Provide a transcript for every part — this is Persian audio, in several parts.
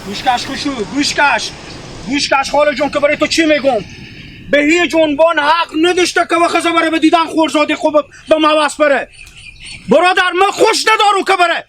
گوشکش خوشو گوشکش خاله جون که برای تو چی میگم به هیچ عنوان حق نداشته که بخزه بره به دیدن خورزادی خوب به موس بره برادر من خوش ندارم که بره.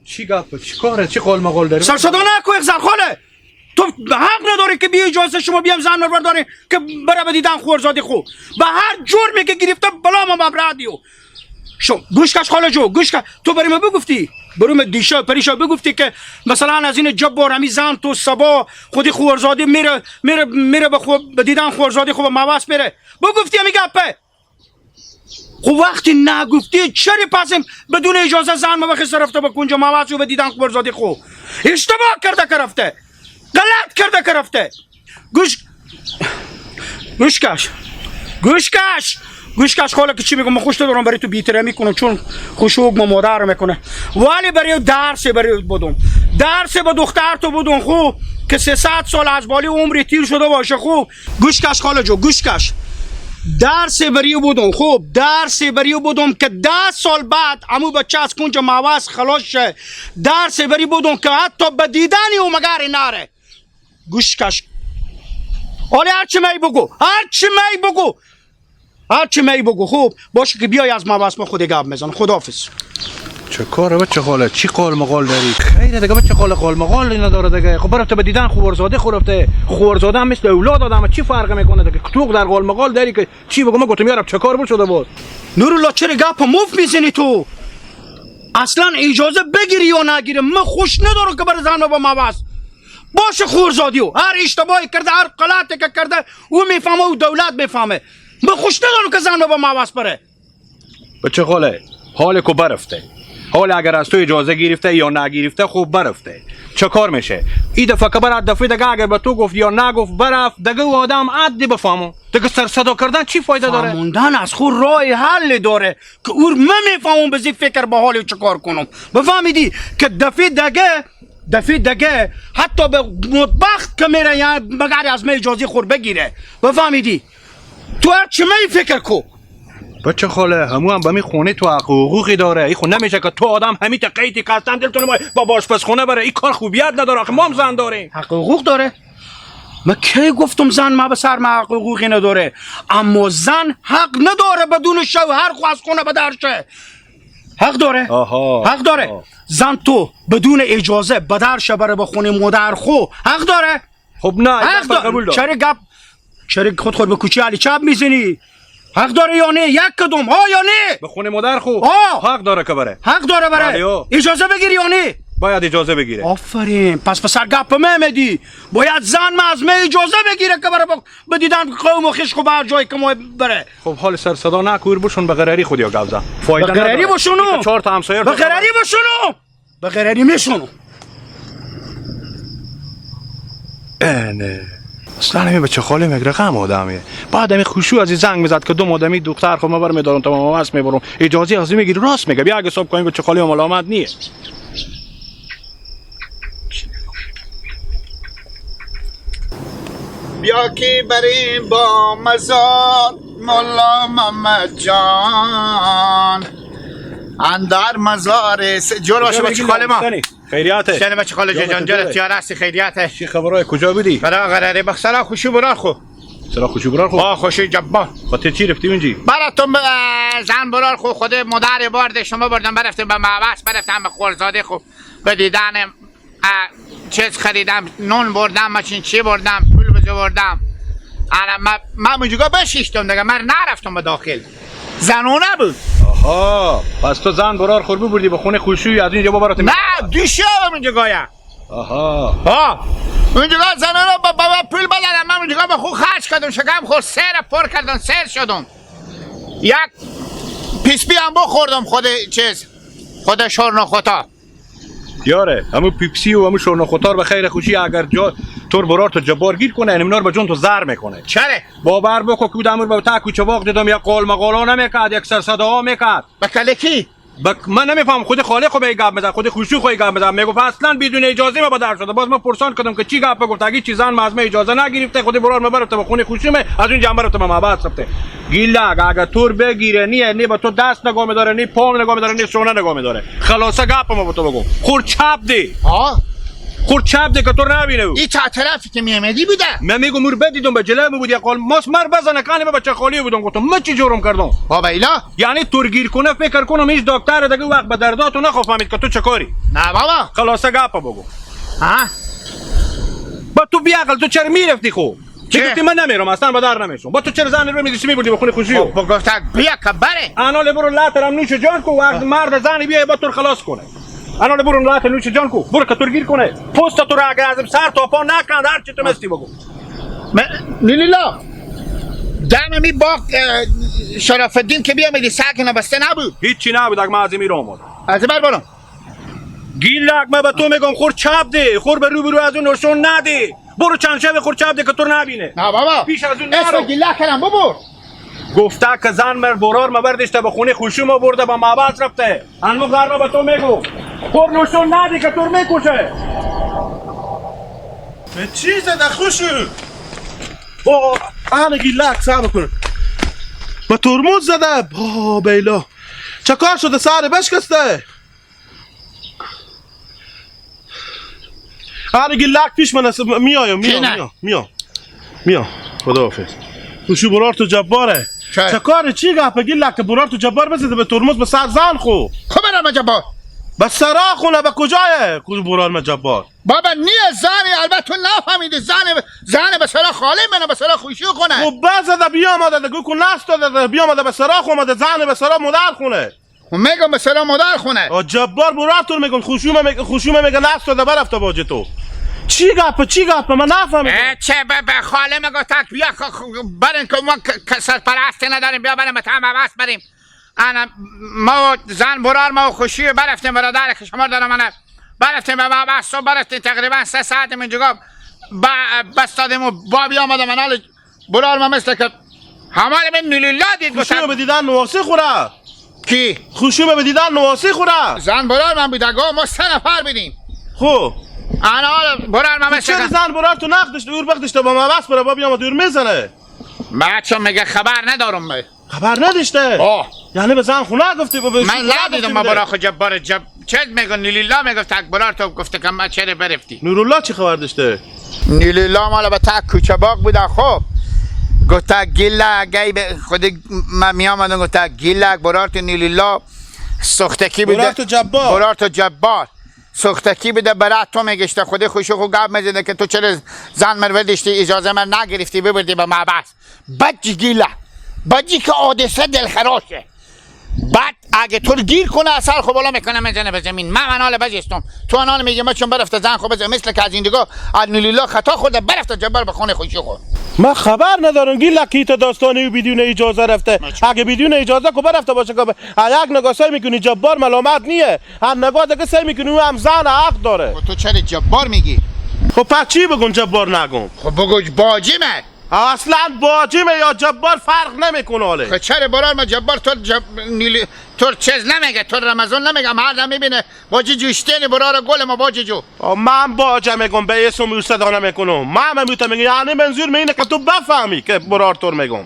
چی گپ چی کاره چی قول مقال داری؟ سر صدا نکن زن خاله تو حق نداری که بی اجازه شما بیام زن رو برداری که بره به دیدن خورزادی خوب به هر جرمی که گرفته بلا ما مبردیو شو گوشکش خاله جو گوشکش تو برای ما بگفتی برای دیشا پریشا بگفتی که مثلا از این جبار همی زن تو سبا خودی خورزادی میره به دیدن خورزادی خوب موس میره بگفتی همی گپه خب وقتی نگفتی چرا پس بدون اجازه زن مبخص رفته به کنج موس و به دیدن خورزادی خوب اشتباه کرده که رفته غلط کرده که رفته گوشکش خاله که چی میگم من خوش ندارم برای تو بیتره میکنم چون خوشوق ما مادر میکنه ولی برای درس برای بدم درس به دختر تو بدم خوب که 300 سال از بالی عمری تیر شده باشه خوب گوشکش خاله جو گوشکش درس برای بدم خوب درس برای بدم که 10 سال بعد امو بچه از کنج موس خلاص شه درس برای بدم که حتی به دیدنی او مگر نره گوشکش حالی هرچی می بگو خوب باشه که بیای از موس ما خود گپ میزن خداحافظ. چه کاره بچه خاله چی قول مقال داری؟ خیره دیگه بچه خاله قول مقال نداره دیگه خب برفته به دیدن خورزاده خورفته خورزاده هم مثل اولاد آدمه چی فرق میکنه دیگه تو در قول مقال داری که چی بگم من گفتم یارم چه کار بود شده بود نورالله چرا گپ موف میزنی تو اصلا اجازه بگیری یا نگیری من خوش ندارم که بر زن با موس باشه خورزادیو هر اشتباهی کرده هر غلطی که کرده او میفهمه و دولت میفهمه من خوش ندارم که زن با موس بره. بچه خاله حال کو برفته حال اگر از تو اجازه گرفته یا نگرفته خوب برفته چه کار میشه این دفعه که برات دفعه دیگه اگر به تو گفت یا نگفت برفت دیگه و آدم عادی بفهمه دیگه سر صدا کردن چی فایده داره فهموندن از خود راه حل داره که اور من میفهمم به زی فکر به حال چه کار کنم بفهمیدی که دفعه دیگه حتی به مطبخ که میره یعنی مگر از من اجازه خور بگیره بفهمیدی تو هر چی می فکر کو بچه خاله همو هم به می خونه تو حقوقی داره این خونه نمیشه که تو آدم همین تقیتی قصدن دلتون با آشپزخونه بره این کار خوبیت نداره آخه ما هم زن داریم حقوق داره من کی گفتم زن ما به سر ما حقوقی نداره اما زن حق نداره بدون شوهر خو از خونه به در شه حق داره حق داره زن تو بدون اجازه به در شه بره به خونه مادر خو حق داره خب نه حق داره چرا خود به کوچه علی چپ میزنی حق داره یا نه یک کدوم یا نه به خونه مادر خوب حق داره که بره حق داره بره اجازه بگیری یا نه باید اجازه بگیره آفرین پس پسر گپ میدی باید زن از من اجازه بگیره که بره به دیدن قوم و خشک و بر جای که ما بره خب حال سر صدا نکور بشون به غرری خودیا گوزه فایده نداره به غرری بشونو 4 تا همسایه به غرری بشونو به غرری میشونو نه اصلا همین بچه خاله مگرقم آدمیه بعد همین خوشو از این زنگ میزد که 2 آدمی دختر خب ما برم میدارم تا ما واسه میبرم اجازه از میگیری راست میگه بیا اگه حساب کنیم بچه خاله ملامت نیه بیا که بریم با مزار مولا محمد جان اندر مزار جور باشه بچه خاله ما خیریاته شنه بچه خاله جان جان اختیار هستی خیریاته چی خبرای کجا بودی برا قراره بخسلا خوشی برار خو سلام خوشی برار خو خوشی جبار خاطر چی رفتی اونجی براتون زن برار خو خود مادر بارده شما بردم برفتیم به موس برفتم به خورزاده خو به دیدن چیز خریدم نون بردم ماشین چی بردم پول بردم من اونجا بشیشتم دیگه من نرفتم به داخل زنونه بود آها پس تو زن برار خور بردی به خونه خوشوی از اینجا برات نه دیشب اونجا گایا آها اونجا زنونه با پول بدادم من اونجا به خود خرج کردم شکم خود سر پر کردم سر شدم یک پیسپی هم بخوردم خود شورنخوتا یاره همون پیپسی و همون شورنخوتار به خیر خوشی اگر جا تور برار تو جبار گیر کنه اینم نار به جون تو زر میکنه چرا باور بکو که بودم با تا کوچه واق دیدم یک قول مقالا نمیکرد یک سر صدا میکرد بکله کی من نمیفهم خود خاله خو به گپ میزد خود خوشو خو گپ میزد میگفت اصلا بدون اجازه ما بدر شده باز من پرسان کردم که چی گپ گفت اگه چیزان ما از اجازه نگرفته خود برار مبرته به خونه خوشو از اون جنبر تو ما بعد رفته گیلا اگه تور بگیره نه با تو دست نگاه میداره نه پام نگاه میداره نه شونه نگاه میداره خلاصه گپ ما با تو بگو خور چپ دی خورد چپ ده که تو نبینه او این تا طرفی که میامدی بوده من میگم مور بدیدم به جلو بود یک قال ماس مر بزنه کانی به بچه خالی بودم گفتم من چی جرم کردم بابا ایلا یعنی تورگیر کنه فکر کنم هیچ دکتر دیگه وقت به درداتو نخواه فهمید که تو چه کاری نه بابا خلاصه گپا بگو ها با تو بیعقل تو چرا میرفتی خو چه؟ گفتی من نمیرم اصلا به در نمیشم با تو چرا زن رو میدیسی میبردی به خونه خوشی با گفته بیا که بره انا برو لاترم نوش جان کو وقت مرد زنی بیای با تو خلاص کنه انا برو لاتر نوش جان کو برو که تورگیر کنه پوست تو را اگه ازم سر تا پا نکند هر چی تو مستی بگو لیلا دم می باق شرف الدین که بیامدی ساکن بسته نبود هیچی نبود اگه من از میرم آمد از بر برم گیلک من به تو میگم خور چپ ده خور به رو از اون نشون نده برو چند شب خور چپ ده که تو نبینه نه بابا پیش از اون اسم نرو گله کردم ببر گفته که زن مر برار ما بردشته به خونه خوشی ما برده با معبد رفته انو غربا به تو میگو خور نشون نده که تو میکشه به چی زده خوشو با آن گیلک صبر کن با ترمز زده با بیلا چه کار شده سر بشکسته آن گیلک پیش من میام خداحافظ خوشو برار تو جباره چه کار چی گفت گیلک برار تو جبار بزده به ترمز به سر زن خو خب برم جبار به سرا خونه به کجایه خوشو برار من جبار بابا نیه زنی البته تو نفهمیدی زن به سرا خاله منو به سرا خوشی کنه خب بزده بیا آمده گو کن نست داده بیا آمده به سرا خونه زن به سرا مدر خونه خب میگم به سرا مدار خونه جبار براتون میگن خوشومه میگه نست داده برفته باجه تو چی گپ من نفهمیدم چه به خاله میگه تک بیا برین که ما سرپرستی نداریم بیا بریم تمام عوض بریم انا ما زن برار ما خوشی برفتیم برادر که شما دارم من برفتیم به ما بس برفتیم تقریبا 3 ساعت من جگا بس دادیم و بابی آمده من حال برار ما مثل که همال من نیلیلا دید خوشومه به دیدن نواسی خوره کی؟ خوشومه به دیدن نواسی خوره زن برار من بوده گو ما 3 نفر بیدیم خب انا حال برار ما مثل چرا زن برار تو نقدش دور بقدش با ما بس بره بابی آمده دور میزنه بچه میگه خبر ندارم من خبر نداشته یعنی به زن خونه گفتی من ندیدم ما برا خود جبار چه میگن نیلیلا میگفت تک برار تو گفته که ما چرا برفتی نورالله چی خبر داشته نیلیلا مالا به تک کوچه باغ بوده خب گفته گیلک گای خود من میامدم گفته گیلک برار تو نیلیلا سختکی بوده برار تو جبار سختکی بوده برات تو میگشته خودی خوشو خود گب میزده که تو چرا زن مرو داشتی اجازه من نگرفتی ببردی به معبد بچی گیلک بچی که حادثه دلخراشه بعد اگه تو گیر کنه اثر خب بالا میکنه میزنه به زمین من حال بجستم تو آنان میگه من چون برفته زن خب مثل که از این دیگه لیلا خطا خورده برفته جبار به خونه خوشی خود من خبر ندارم گیلک تا داستانی بدون اجازه رفته اگه بدون اجازه کو برفته باشه که یک نگاه سعی میکنی جبار ملامت نیه هم نگاه دیگه سعی میکنی او هم زن حق داره تو چرا جبار میگی خب پس چی بگم جبار نگم خب بگو باجیمه اصلا باجیمه یا جبار فرق نمیکنه حاله خب چرا برار ما جبار تو چیز نمیگه تو رمضان نمیگه مردم میبینه باجی جوشتینی برار گل ما باجی جو من باجه میگم به اسم او صدا نمیکنم من میتونم میگم یعنی منظور اینه که تو بفهمی که برار طور میگم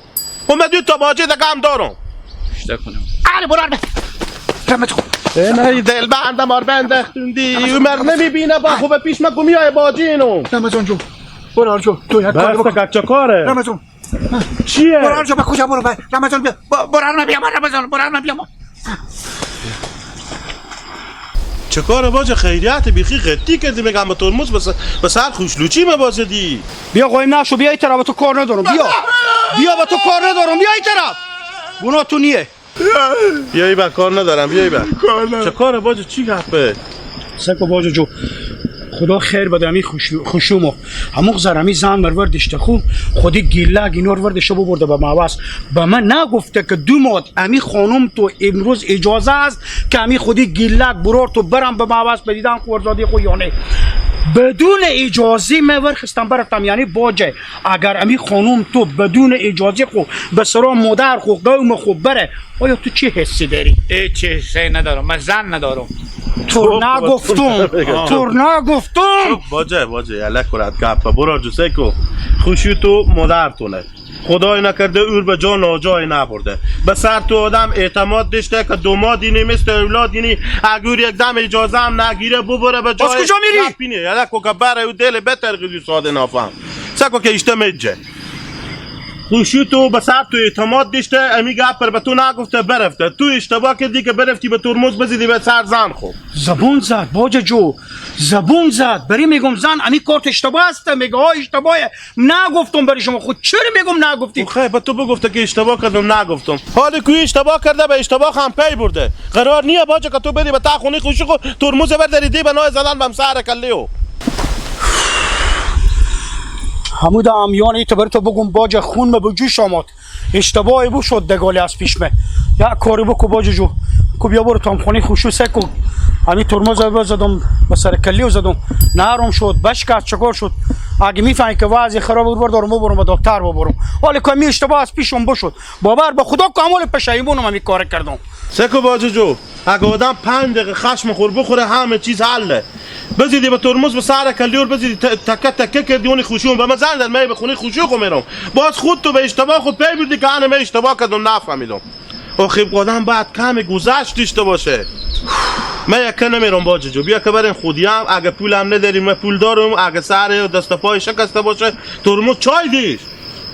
و من دو تا باجه دیگه هم دارم اشتا کنم آره برار رمت خون نه دل بندم آر بندختوندی عمر نمیبینه با خوب پیش من گمیای باجی اینو رمضان جو برار جو تو یک کاری بکن بسته که کاره رمضان چیه؟ برار جو به کجا برو رمضان بیا برار ما بیام رمضان برار ما بیام چه کار باجه خیریت بیخی غدی کردی میگم به ترمز به سر خوشلوچی مبازدی بیا قایم نشو بیا این طرف تو کار ندارم بیا با تو کار ندارم بیا این طرف گناه تو نیه بیایی بر کار ندارم بیایی بر چه کار باجه چی گفته سکو باجه جو خدا خیر بده امی خوشومو همون زرمی زن مرور داشته خو خودی گیلک اینو ور داشته برده به معوض به من نگفته که 2 ماه امی خانم تو امروز اجازه است که امی خودی گیلک برار تو برم به معوض بدیدن خورزادی خو یا نه بدون اجازه من خستم برفتم یعنی باجه اگر امی خانم تو بدون اجازه خو به سرا مادر خو قوم خو بره آیا تو چه حسی داری؟ هیچ حسی ندارم من زن ندارم تو نگفتم باجه یلک کرد گپ برار جو سکو خوشی تو مادر تونه خدای نکرده اور به جان آجای نبرده به سر تو آدم اعتماد داشته که دو ماه دینی مثل اولاد دینی اگر یک دم اجازه هم نگیره ببره به جای از کجا میری؟ نپینه یلکو که بره او دل بتر قدی ساده نافهم سکو که اشته میجه خوشی تو به سر تو اعتماد داشته امی گپ به تو نگفته برفته تو اشتباه کردی که برفتی به ترمز بزیدی به سر زن خب زبون زد باجا جو زبون زد بری میگم زن امی کارت اشتباه است میگه ها اشتباهه نگفتم برای شما خود چرا میگم نگفتی خیلی به تو بگفته که اشتباه کردم نگفتم حالی که اشتباه کرده به اشتباه هم پی برده قرار نیه باجا که تو بری به تا خونی خوشی خود ترمز برداری دی به نای زدن بم سر کلیو همود امیان تو برای تو بگم باجا خون به جوش آمد اشتباهی بو شد دگالی از پیش من یک کاری بکو باجا جو کو بیا برو تو هم خونی خوشو سکو همی ترمز رو زدم به سر کلیو زدم نرم شد بشکست چکار شد اگه میفهمی که وضع خراب بود بردارم ببرم به دکتر ببرم حالا که می اشتباه از پیشم بشد باور به خدا کامل پشیمونم همی کار کردم سکو باجا جو اگه آدم 5 دقیقه خشم خور بخوره همه چیز حله بزیدی به ترمز به سر کلیور بزیدی تکه تکه کردی اونی خوشیون به من زن در می به خونی خوشی خو میرم باز خود تو به اشتباه خود پی بردی که من اشتباه کردم نفهمیدم آخه آدم باید کم گذشت داشته باشه من یکه نمیرم باجا جو بیا که بریم خودیم اگه پولم نداریم من پول دارم اگه سر دست پای شکسته باشه ترمز چای دیش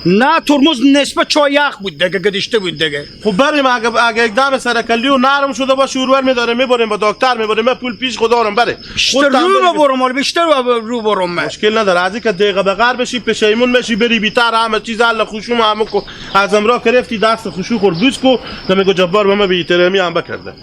نه ترمز نسبت چای یخ بود دیگه گدشته بود دیگه خب بریم اگه یک دم سر کلیو نرم شده باشه اورور میداره میبریم با دکتر میبریم من پول پیش خودارم بره بیشتر رو ببرم حالا بیشتر رو برم من مشکل نداره از اینکه دقیقه به غر بشی پشیمون بشی بری بیتر همه چیز حل خوشوم همه کو از امرا گرفتی دست خوشو خور بوس کو نمیگو جبار به من بی احترامی هم بکرده